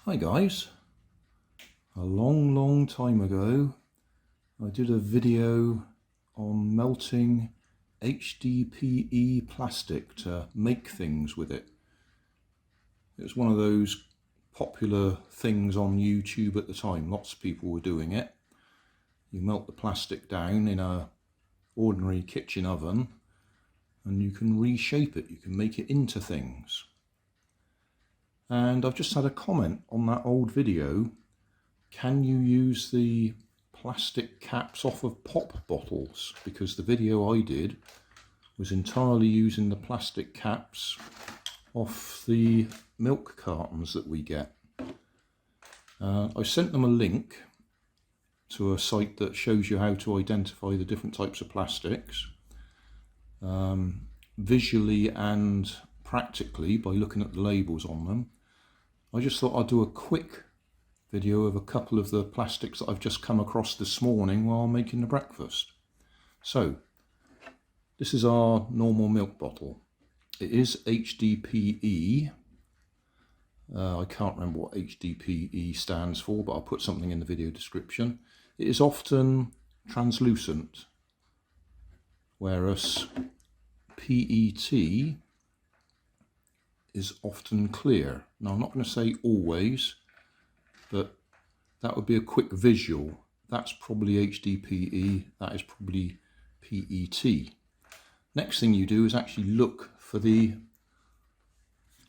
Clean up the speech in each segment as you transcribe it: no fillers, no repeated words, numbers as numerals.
Hi guys, a long time ago I did a video on melting HDPE plastic to make things with it. It was one of those popular things on YouTube at the time. Lots of people were doing it. You melt the plastic down in a ordinary kitchen oven and you can reshape it, you can make it into things. And I've just had a comment on that old video. Can you use the plastic caps off of pop bottles? Because the video I did was entirely using the plastic caps off the milk cartons that we get. I sent them a link to a site that shows you how to identify the different types of plastics visually and practically by looking at the labels on them. I just thought I'd do a quick video of a couple of the plastics that I've just come across this morning while making the breakfast. So this is our normal milk bottle. It is HDPE. I can't remember what HDPE stands for, but I'll put something in the video description. It is often translucent, whereas PET is often clear. Now I'm not going to say always, but that would be a quick visual. That's probably HDPE, that is probably PET. Next thing you do is actually look for the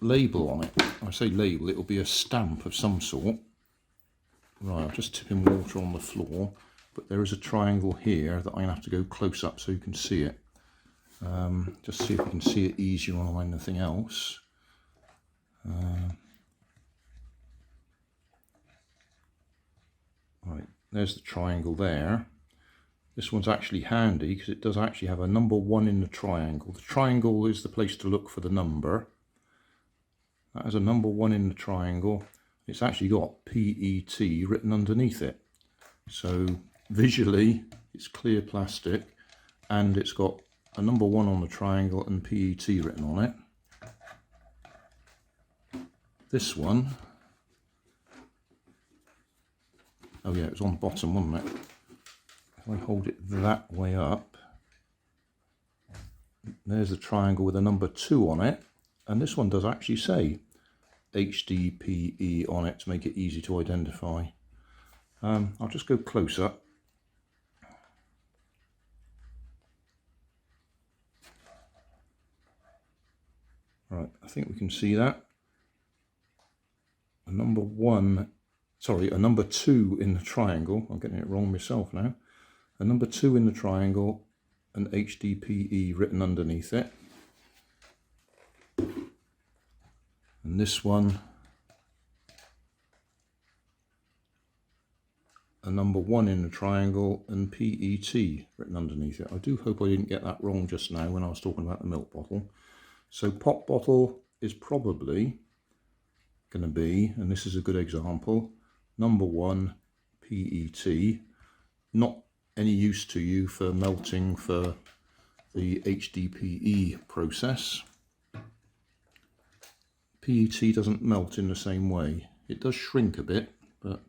label on it. When I say label, it will be a stamp of some sort. Right, I'm just tipping water on the floor, but there is a triangle here that I'm going to have to go close up so you can see it. Just see if you can see it easier on anything else. Right, there's the triangle there. This one's actually handy because it does actually have a number 1 in the triangle. The triangle is the place to look for the number. That has a number 1 in the triangle. It's actually got PET written underneath it. So visually it's clear plastic and it's got a number 1 on the triangle and PET written on it. This one, oh yeah, it was on the bottom, wasn't it? If I hold it that way up, there's a triangle with a number 2 on it, and this one does actually say HDPE on it to make it easy to identify. I'll just go close up. Right, I think we can see that. A number 2 in the triangle. I'm getting it wrong myself now. A number 2 in the triangle and HDPE written underneath it. And this one, a number 1 in the triangle and PET written underneath it. I do hope I didn't get that wrong just now when I was talking about the milk bottle. So pop bottle is probably going to be, and this is a good example, number 1 PET. Not any use to you for melting for the HDPE process. PET doesn't melt in the same way. It does shrink a bit, but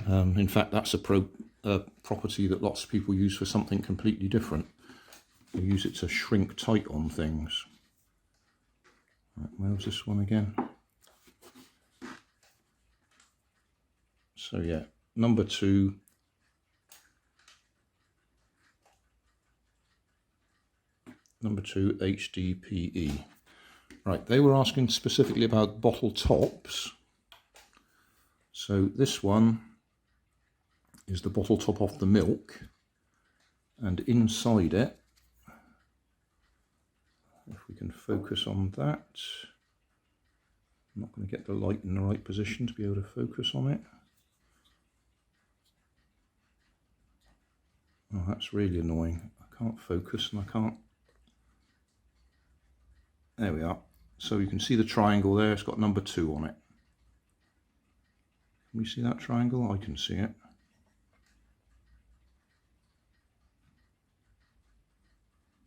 in fact that's a property that lots of people use for something completely different. They use it to shrink tight on things. Right, where's this one again? So yeah, number 2, HDPE. Right, they were asking specifically about bottle tops. So this one is the bottle top off the milk, and inside it, if we can focus on that, I'm not going to get the light in the right position to be able to focus on it. Oh, that's really annoying. I can't focus and I can't. There we are. So you can see the triangle there. It's got number 2 on it. Can we see that triangle? I can see it.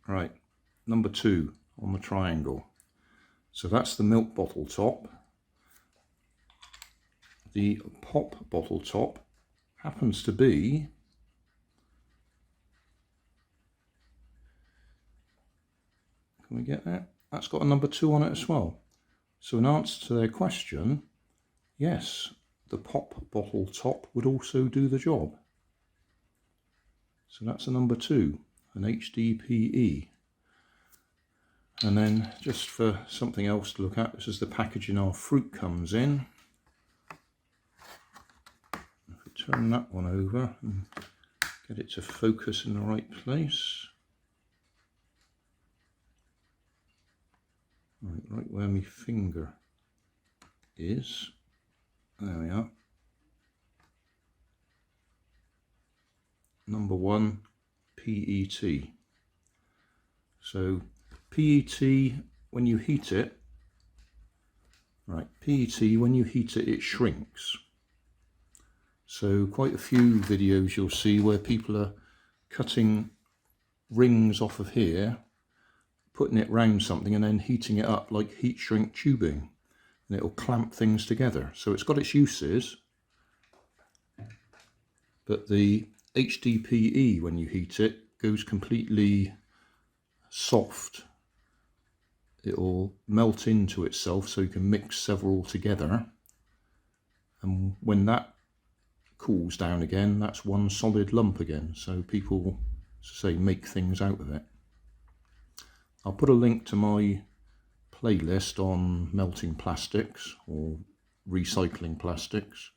Right, number 2 on the triangle. So that's the milk bottle top. the pop bottle top happens to be can we get that? That's got a number 2 on it as well. So in answer to their question, yes, the pop bottle top would also do the job. So that's a number 2, an HDPE. And then just for something else to look at, this is the packaging our fruit comes in. If we turn that one over and get it to focus in the right place. Right where my finger is. There we are. Number 1, PET. So PET, when you heat it, PET, when you heat it, it shrinks. So quite a few videos you'll see where people are cutting rings off of here, putting it round something and then heating it up like heat shrink tubing, and it'll clamp things together. So it's got its uses, but the HDPE, when you heat it, goes completely soft. It'll melt into itself so you can mix several together, and when that cools down again, that's one solid lump again. So people say make things out of it. I'll put a link to my playlist on melting plastics or recycling plastics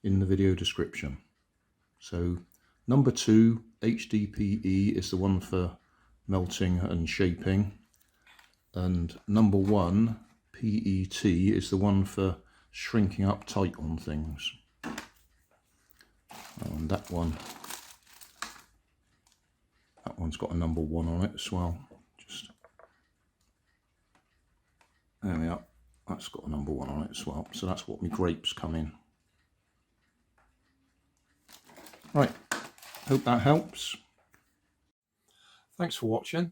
in the video description. So number 2, HDPE, is the one for melting and shaping, and number 1, PET, is the one for shrinking up tight on things. And that one's got a number 1 on it as well. Just there we are. That's got a number 1 on it as well. So that's what my grapes come in. Right, hope that helps. Thanks for watching.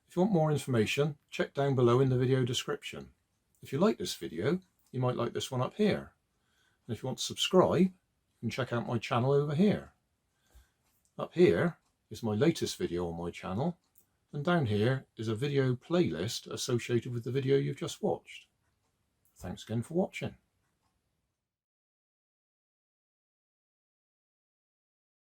If you want more information, check down below in the video description. If you like this video, you might like this one up here. And if you want to subscribe, you can check out my channel over here. Up here is my latest video on my channel, and down here is a video playlist associated with the video you've just watched. Thanks again for watching.